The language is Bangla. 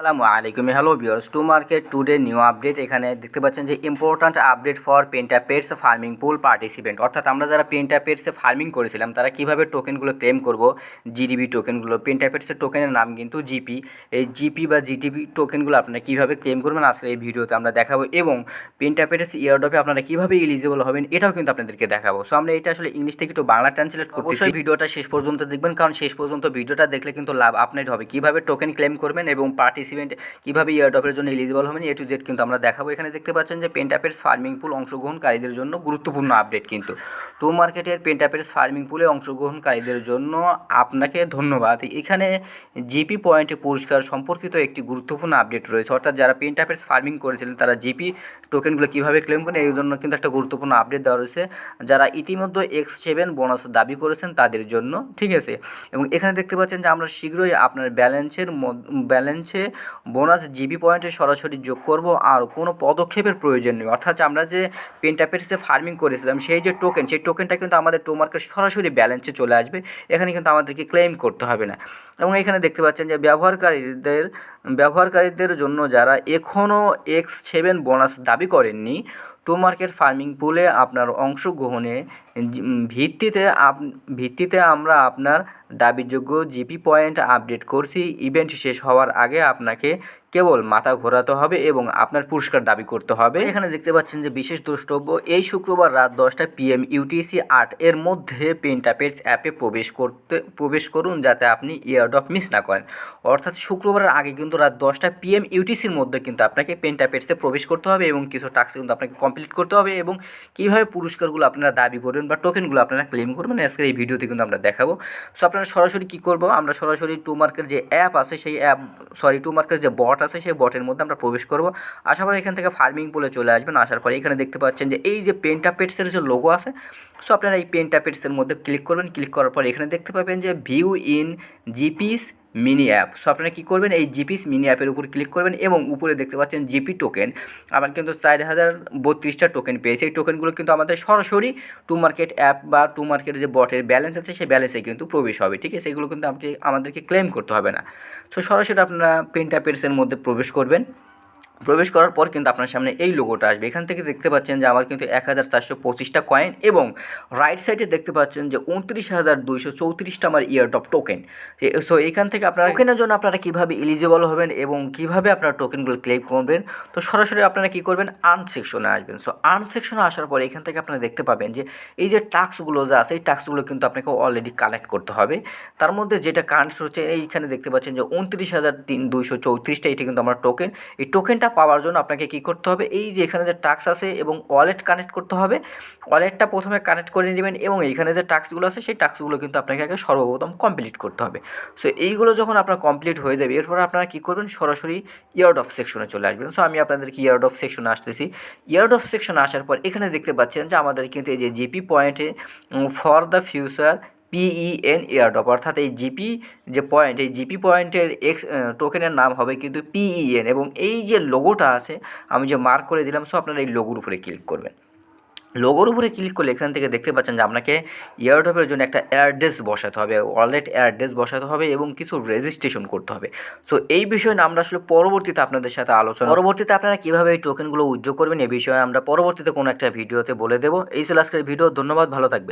আসসালামু আলাইকুম, hello viewers, to market today new update. এখানে দেখতে পাচ্ছেন যে important update for Pentapets farming pool participant, অর্থাৎ আমরা যারা পেন্টাপেটসে ফার্মিং করেছিলাম তারা কীভাবে টোকেনগুলো ক্লেম করব। জিডিবি টোকেনগুলো, পেন্টাপেটসের টোকেনের নাম কিন্তু জিপি। এই জিপি বা জিটিপি টোকেনগুলো আপনারা কীভাবে ক্লেম করবেন আজকে এই ভিডিওতে আমরা দেখাবো, এবং পেন্টাপেটস ইয়ারড্রপে আপনারা কীভাবে এলিজিবল হবেন এটাও কিন্তু আপনাদেরকে দেখাবো। সো আমরা এটা আসলে ইংলিশ থেকে একটু বাংলা ট্রান্সলেট করব। অবশ্যই ভিডিওটা শেষ পর্যন্ত দেখবেন, কারণ শেষ পর্যন্ত ভিডিওটা দেখলে কিন্তু লাভ আপনার হবে, কীভাবে টোকেন ক্লেম করবেন এবং পার্টিসিপেন্ট কীভাবে ইয়ারড্রপের জন্য এলিজিবল হবেন, টু জেড কিন্তু আমরা দেখাবো। এখানে দেখতে পাচ্ছেন যে পেন্টাপেটস ফার্মিং পুল অংশগ্রহণকারীদের জন্য গুরুত্বপূর্ণ আপডেট কিন্তু। টু মার্কেটের পেন্টাপেটস ফার্মিং পুলে অংশগ্রহণকারীদের জন্য আপনাকে ধন্যবাদ। এখানে জিপি পয়েন্টে পুরস্কার সম্পর্কিত একটি গুরুত্বপূর্ণ আপডেট রয়েছে, অর্থাৎ যারা পেন্টাপেটস ফার্মিং করেছিলেন তারা জিপি টোকেনগুলো কীভাবে ক্লেম করেন এই জন্য কিন্তু একটা গুরুত্বপূর্ণ আপডেট দেওয়া রয়েছে। যারা ইতিমধ্যে X7 বোনাস দাবি করেছেন তাদের জন্য, ঠিক আছে। এবং এখানে দেখতে পাচ্ছেন যে আমরা শীঘ্রই আপনার ব্যালেন্সে বোনাস জিবি পয়েন্টে সরাসরি যোগ করব, আর কোনো পদক্ষেপের প্রয়োজন নেই। অর্থাৎ আমরা যে পেন্টাপেটসে ফার্মিং করেছিলাম সেই যে টোকেন, সেই টোকেনটা কিন্তু আমাদের টু মার্কেট সরাসরি ব্যালেন্সে চলে আসবে, এখানে কিন্তু আমাদেরকে ক্লেম করতে হবে না। এবং এখানে দেখতে পাচ্ছেন যে ব্যবহারকারীদের জন্য যারা এখনও X7 বোনাস দাবি করেননি, টু মার্কেট ফার্মিং পুলে আপনার অংশগ্রহণে ভিত্তিতে আমরা আপনার দাবিযোগ্য জিপি পয়েন্ট আপডেট করছি। ইভেন্ট শেষ হওয়ার আগে আপনাকে কেবল মাথা ঘোরাতে হবে এবং আপনার পুরস্কার দাবি করতে হবে। এখানে দেখতে পাচ্ছেন যে বিশেষ দ্রষ্টব্য, এই শুক্রবার রাত 10টা PM UTC 8 এর মধ্যে পেন্টাপেটস অ্যাপে প্রবেশ করুন যাতে আপনি ইয়ারড্রপ মিস না করেন। অর্থাৎ শুক্রবারের আগে কিন্তু রাত 10টা PM UTCর মধ্যে কিন্তু আপনাকে পেন্টাপেটসে প্রবেশ করতে হবে এবং কিছু টাস্ক কিন্তু আপনাকে কমপ্লিট করতে হবে, এবং কীভাবে পুরস্কারগুলো আপনারা দাবি করবেন বা টোকেনগুলো আপনারা ক্লেম করবেন আজকের এই ভিডিওতে কিন্তু আমরা দেখাবো। সো আপনারা সরাসরি কী করবো, আমরা সরাসরি টু মার্কেট যে অ্যাপ আছে সেই টু মার্কেট যে বট আছে সেই বটের মধ্যে আমরা প্রবেশ করব। আসার পরে এখান থেকে ফার্মিং পুলে চলে আসবেন। আসার পরে এখানে দেখতে পাচ্ছেন যে এই যে পেন্টাপেটসের যে লোগো আছে, সো আপনারা এই পেন্টাপেটসের মধ্যে ক্লিক করবেন। ক্লিক করার পরে এখানে দেখতে পাবেন যে ভিউ ইন জিপিস মিনি অ্যাপ। সো আপনারা কী করবেন, এই জিপিস মিনি অ্যাপের উপর ক্লিক করবেন এবং উপরে দেখতে পাচ্ছেন জিপি টোকেন। আমার কিন্তু 4032টা টোকেন পেয়েছে। এই টোকেনগুলো কিন্তু আমাদের সরাসরি টু মার্কেট অ্যাপ বা টু মার্কেট যে বটের ব্যালেন্স আছে সেই ব্যালেন্সে কিন্তু প্রবেশ হবে, ঠিক আছে। এগুলো কিন্তু আমাদেরকে ক্লেম করতে হবে না। সো সরাসরি আপনারা পেন্টাপেটসের মধ্যে প্রবেশ করবেন। প্রবেশ করার পর কিন্তু আপনার সামনে এই লোগোটা আসবে। এখান থেকে দেখতে পাচ্ছেন যে আমার কিন্তু 1425টা কয়েন, এবং রাইট সাইডে দেখতে পাচ্ছেন যে 29,234টা আমার ইয়ারড্রপ টোকেন। সো এখান থেকে আপনারা টোকেনের জন্য আপনারা কীভাবে এলিজিবল হবেন এবং কীভাবে আপনারা টোকেনগুলো ক্লেম করবেন, তো সরাসরি আপনারা কী করবেন, আর্ন সেকশনে আসবেন। সো আর্ন সেকশনে আসার পরে এখান থেকে আপনারা দেখতে পাবেন যে এই যে টাস্কগুলো যা আছে এই টাস্কগুলো কিন্তু আপনাকে অলরেডি কালেক্ট করতে হবে। তার মধ্যে যেটা কানেক্ট হচ্ছে এইখানে দেখতে পাচ্ছেন যে 29,234টা, এটি কিন্তু আমার টোকেন। এই টোকেনটা পাওয়ার জন্য আপনাকে কী করতে হবে, এই যে এখানে যে টাস্ক আছে এবং ওয়ালেট কানেক্ট করতে হবে। ওয়ালেটটা প্রথমে কানেক্ট করে নেবেন এবং এইখানে যে টাস্কগুলো আছে সেই টাস্কগুলো কিন্তু আপনাকে আগে সর্বপ্রথম কমপ্লিট করতে হবে। সো এইগুলো যখন আপনার কমপ্লিট হয়ে যাবে এরপর আপনারা কী করবেন, সরাসরি ইয়ারড্রপ সেকশনে চলে আসবেন। সো আমি আপনাদেরকে ইয়ারড্রপ সেকশনে আসতেছি। ইয়ারড্রপ সেকশনে আসার পর এখানে দেখতে পাচ্ছেন যে আমাদের কিন্তু এই যে জিপি পয়েন্টে for the future PEN airdrop, অর্থাৎ এই জিপি যে পয়েন্ট, এই জিপি পয়েন্টের টোকেনের নাম হবে কিন্তু PEN, এবং এই যে লোগোটা আছে আমি যে মার্ক করে দিলাম, সো আপনারা এই লোগোর উপরে ক্লিক করবেন। লোগোর উপরে ক্লিক করলে এখান থেকে দেখতে পাচ্ছেন যে আপনাকে এয়ারড্রপের জন্য একটা অ্যাড্রেস বসাতে হবে, ওয়ালেট অ্যাড্রেস বসাতে হবে এবং কিছু রেজিস্ট্রেশন করতে হবে। সো এই বিষয়ে আমরা আসলে পরবর্তীতে আপনাদের সাথে পরবর্তীতে আপনারা কীভাবে এই টোকেনগুলো উইথড্র করবেন এই বিষয়ে আমরা পরবর্তীতে কোনো একটা ভিডিওতে বলে দেবো। এই ছিল আজকের ভিডিও। ধন্যবাদ, ভালো থাকবেন।